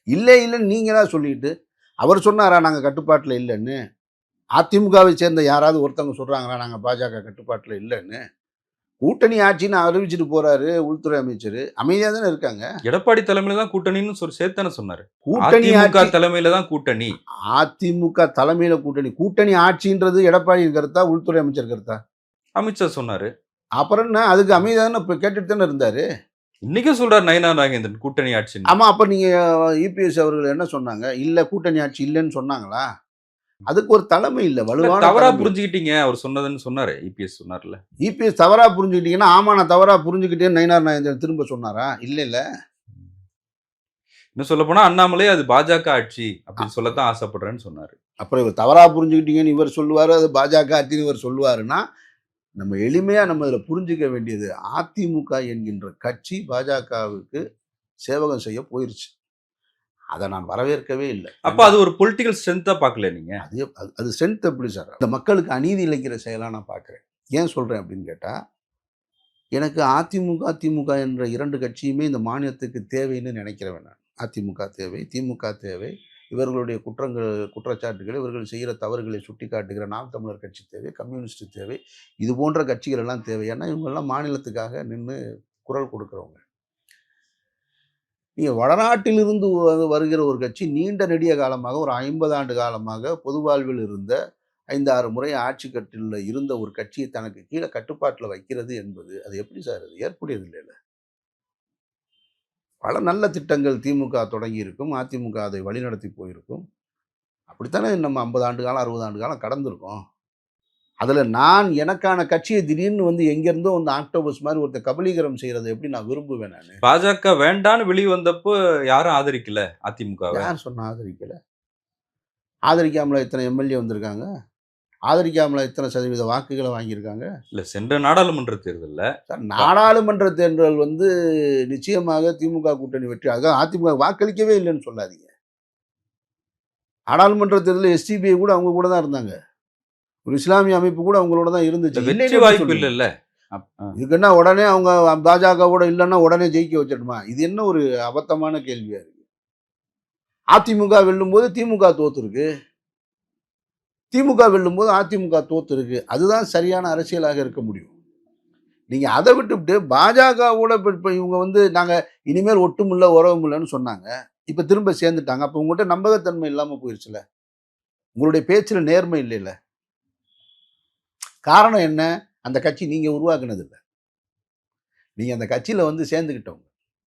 இல்லைன்னு நீங்க தான் சொல்லிட்டு, அவர் சொன்னாரா நாங்க கட்டுப்பாட்டுல இல்லன்னு? அதிமுகவை சேர்ந்த யாராவது ஒருத்தவங்க சொல்றாங்களா நாங்க பாஜக கட்டுப்பாட்டுல இல்லன்னு? கூட்டணி ஆட்சின்னு அறிவிச்சுட்டு போறாரு உள்துறை அமைச்சரு. அமைதியா தானே இருக்காங்க. எடப்பாடி தலைமையில தான் கூட்டணின்னு சேர்த்து தானே சொன்னாரு. கூட்டணி அதிமுக ஆட்சி தலைமையில தான் கூட்டணி. அதிமுக தலைமையில கூட்டணி. கூட்டணி ஆட்சின்றது எடப்பாடியின் கருத்தா? உள்துறை அமைச்சர் கருத்தா? அமைச்சர் சொன்னாரு. அப்புறம் என்ன? அதுக்கு அமைதியா தானே கேட்டுட்டு தானே இருந்தாரு. இன்னைக்கும் சொல்றாரு நயினார் நாகேந்திரன் கூட்டணி ஆட்சின்னு. ஆமா. அப்ப நீங்க இபிஎஸ் அவர்கள் என்ன சொன்னாங்க? இல்ல கூட்டணி ஆட்சி இல்லன்னு சொன்னாங்களா? அதுக்கு ஒரு தலைமை இல்ல. இல்ல வலுவான தவறா தலைமை. புரிஞ்சுக்கிட்டீங்க அவர் சொன்னதுன்னு சொன்னாரு. இபிஎஸ் சொன்னார்ல. இபிஎஸ் தவறா புரிஞ்சுக்கிட்டீங்கன்னா, ஆமா நான் தவறா புரிஞ்சுக்கிட்டேன்னு நயினார் நாகேந்திரன் திரும்ப சொன்னாரா? இல்லல்ல. இன்னும் சொல்லப்போனா அண்ணாமலை அது பாஜக ஆட்சி அப்படின்னு சொல்லத்தான் ஆசைப்படுறேன்னு சொன்னாரு. அப்புறம் இவர் தவறா புரிஞ்சுக்கிட்டீங்கன்னு இவர் சொல்லுவாரு. அது பாஜக ஆட்சின்னு இவர் சொல்லுவாருன்னா, நம்ம எளிமையா நம்ம இதுல புரிஞ்சுக்க வேண்டியது, அதிமுக என்கின்ற கட்சி பாஜகவுக்கு சேவகம் செய்ய போயிருச்சு. அத நான் வரவேற்கவே இல்ல. அப்ப அது ஒரு பொலிட்டிக்கல் ஸ்ட்ரென்த்தா பார்க்கல நீங்க? அது ஸ்ட்ரென்த் எப்படி சார்? இந்த மக்களுக்கு அநீதி இழைக்கிற செயலா நான் பார்க்கிறேன். ஏன் சொல்றேன் அப்படின்னு கேட்டா, எனக்கு அதிமுக, திமுக என்ற 2 கட்சியுமே இந்த மாநிலத்துக்கு தேவைன்னு நினைக்கிறவன் நான். அதிமுக தேவை, திமுக தேவை. இவர்களுடைய குற்றச்சாட்டுகளை, இவர்கள் செய்கிற தவறுகளை சுட்டிக்காட்டுகிற நாம் தமிழர் கட்சி தேவை, கம்யூனிஸ்ட் தேவை. இது போன்ற கட்சிகள் எல்லாம் தேவை. ஏன்னா இவங்கெல்லாம் மாநிலத்துக்காக நின்னு குரல் கொடுக்கிறவங்க. நீங்க வடநாட்டிலிருந்து வருகிற ஒரு கட்சி நீண்ட நெடிய காலமாக ஒரு 50 ஆண்டு காலமாக பொது வாழ்வில் இருந்த 5, 6 முறை ஆட்சி கட்டில இருந்த ஒரு கட்சியை தனக்கு கீழ கட்டுப்பாட்டுல வைக்கிறது என்பது, அது எப்படி சார் அது ஏற்புடையது இல்லைல்ல. பல நல்ல திட்டங்கள் திமுக தொடங்கி இருக்கும். அதிமுக அதை வழிநடத்தி போயிருக்கும். அப்படித்தானே நம்ம 50 ஆண்டு காலம், 60 ஆண்டு காலம் கடந்திருக்கோம். அதுல நான் எனக்கான கட்சியை திடீர்னு வந்து எங்கேருந்தோ வந்து ஆக்டோபஸ் மாரி ஒருத்தன் கபலீகரம் செய்றத எப்படி நான் விரும்புவேன் நானு? பாஜக வேண்டான்னு வெளிய வந்தப்போ யாரும் ஆதரிக்கல அதிமுகவ. யார் சொன்னா ஆதரிக்கல? ஆதரிக்காமலா இத்தனை எம்எல்ஏ வந்திருக்காங்க? ஆதரிக்காமலா இத்தனை சதவீத வாக்குகள வாங்கியிருக்காங்க? இல்ல சென்ற நாடாளுமன்ற தேர்தல்ல சார் நாடாளுமன்ற தேர்தல் வந்து நிச்சயமாக திமுக கூட்டணி வெற்றி. அதான் அதிமுக வாக்களிக்கவே இல்லன்னு சொல்லாதீங்க. நாடாளுமன்ற தேர்தல்ல எஸ்டிபிஐ கூட அவங்க கூட தான் இருந்தாங்க. ஒரு இஸ்லாமிய அமைப்பு கூட அவங்களோட தான் இருந்துச்சு. வெற்றி இல்லைன்னு எப்படி வாய்ப்பு சொல்றீங்க? இல்லல்ல. இதுக்கு என்ன உடனே அவங்க பாஜகவோட இல்லன்னா உடனே ஜெயிக்க வச்சிடணுமா? இது என்ன ஒரு அபத்தமான கேள்வியா இருக்கு. அதிமுக வெல்லும்போது திமுக தோத்துருக்கு. திமுக வெல்லும்போது அதிமுக தோத்துருக்கு. அதுதான் சரியான அரசியலாக இருக்க முடியும். நீங்க அத விட்டுப்புட்டு பாஜகவோட இப்ப இவங்க வந்து நாங்க இனிமேல் ஒட்டுமில்ல, உறவுமில்லன்னு சொன்னாங்க. இப்ப திரும்ப சேர்ந்துட்டாங்க. அப்ப உங்ககிட்ட நம்பகத்தன்மை இல்லாம போயிருச்சுல்ல. உங்களுடைய பேச்சுல நேர்மை இல்லைல்ல. காரணம் என்ன? அந்த கட்சி நீங்க உருவாக்குனது இல்ல. நீங்க அந்த கட்சியில வந்து சேர்ந்துக்கிட்டவங்க.